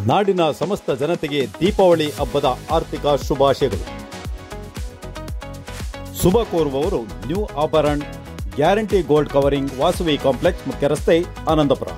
ನಾಡಿನ ಸಮಸ್ತ ಜನತೆಗೆ ದೀಪಾವಳಿ ಹಬ್ಬದ ಆರ್ಥಿಕ ಶುಭಾಶಯಗಳು. ಶುಭ ಕೋರುವವರು ನ್ಯೂ ಆಭರಣ guarantee gold covering, Vasavi complex, ಮುಖ್ಯ ರಸ್ತೆ, ಆನಂದಪುರ.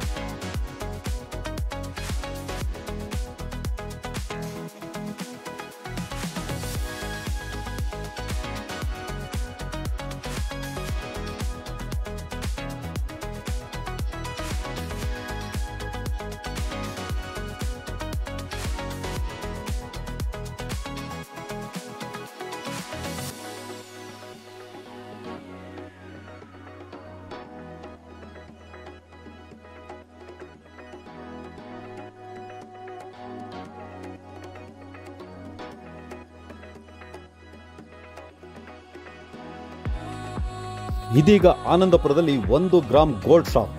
ಇದೀಗ ಆನಂದಪುರದಲ್ಲಿ 1 ಗ್ರಾಮ್ ಗೋಲ್ಡ್ ಶಾಪ್.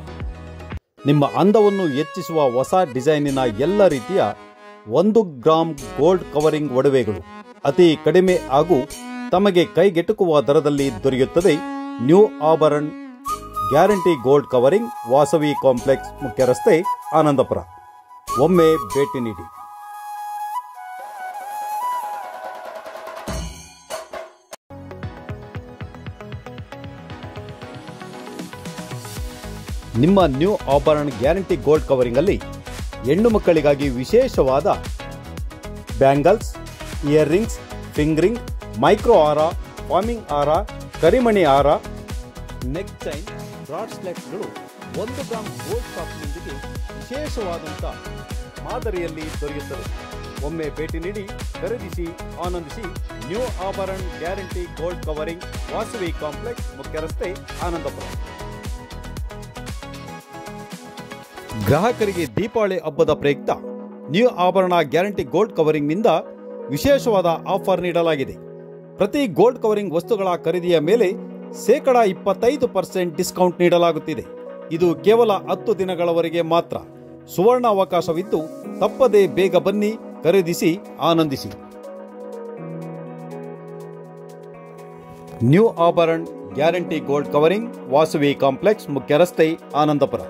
ನಿಮ್ಮ ಅಂದವನ್ನು ಹೆಚ್ಚಿಸುವ ಹೊಸ ಡಿಸೈನಿನ ಎಲ್ಲ ರೀತಿಯ 1 ಗ್ರಾಮ್ ಗೋಲ್ಡ್ ಕವರಿಂಗ್ ಒಡವೆಗಳು ಅತಿ ಕಡಿಮೆ ಹಾಗೂ ತಮಗೆ ಕೈಗೆಟುಕುವ ದರದಲ್ಲಿ ದೊರೆಯುತ್ತದೆ. ನ್ಯೂ ಆಭರಣ guarantee gold covering, Vasavi complex, ಮುಖ್ಯ ರಸ್ತೆ, ಆನಂದಪುರ. ಒಮ್ಮೆ ಭೇಟಿ ನೀಡಿ. ನಿಮ್ಮ ನ್ಯೂ ಆಭರಣ ಗ್ಯಾರಂಟಿ ಗೋಲ್ಡ್ ಕವರಿಂಗ್ ಅಲ್ಲಿ ಹೆಣ್ಣು ಮಕ್ಕಳಿಗಾಗಿ ವಿಶೇಷವಾದ bangles, year rings, finger ring, micro ಹಾರ, ಫಾರ್ಮಿಂಗ್ ಹಾರ, ಕರಿಮಣಿ ಹಾರ, ನೆಕ್ ಚೈನ್, ಬ್ರಾಸ್ಲೆಟ್ಗಳು 1 ಗ್ರಾಮ್ ಗೋಲ್ಡ್ ಶಾಪ್ನೊಂದಿಗೆ ವಿಶೇಷವಾದಂಥ ಮಾದರಿಯಲ್ಲಿ ದೊರೆಯುತ್ತದೆ. ಒಮ್ಮೆ ಭೇಟಿ ನೀಡಿ, ಖರೀದಿಸಿ, ಆನಂದಿಸಿ. ನ್ಯೂ ಆಭರಣ guarantee gold covering, Vasavi complex, ಮುಖ್ಯ ರಸ್ತೆ, ಆನಂದಪುರ. ಗ್ರಾಹಕರಿಗೆ ದೀಪಾವಳಿ ಹಬ್ಬದ ಪ್ರಯುಕ್ತ ನ್ಯೂ ಆಭರಣ ಗ್ಯಾರಂಟಿ ಗೋಲ್ಡ್ ಕವರಿಂಗ್ನಿಂದ ವಿಶೇಷವಾದ ಆಫರ್ ನೀಡಲಾಗಿದೆ. ಪ್ರತಿ ಗೋಲ್ಡ್ ಕವರಿಂಗ್ ವಸ್ತುಗಳ ಖರೀದಿಯ ಮೇಲೆ 25% ಡಿಸ್ಕೌಂಟ್ ನೀಡಲಾಗುತ್ತಿದೆ. ಇದು ಕೇವಲ 10 ದಿನಗಳವರೆಗೆ ಮಾತ್ರ. ಸುವರ್ಣ ಅವಕಾಶವಿದ್ದು ತಪ್ಪದೇ ಬೇಗ ಬನ್ನಿ, ಖರೀದಿಸಿ, ಆನಂದಿಸಿ. ನ್ಯೂ ಆಭರಣ guarantee gold covering, Vasavi complex, ಮುಖ್ಯ ರಸ್ತೆ, ಆನಂದಪುರ.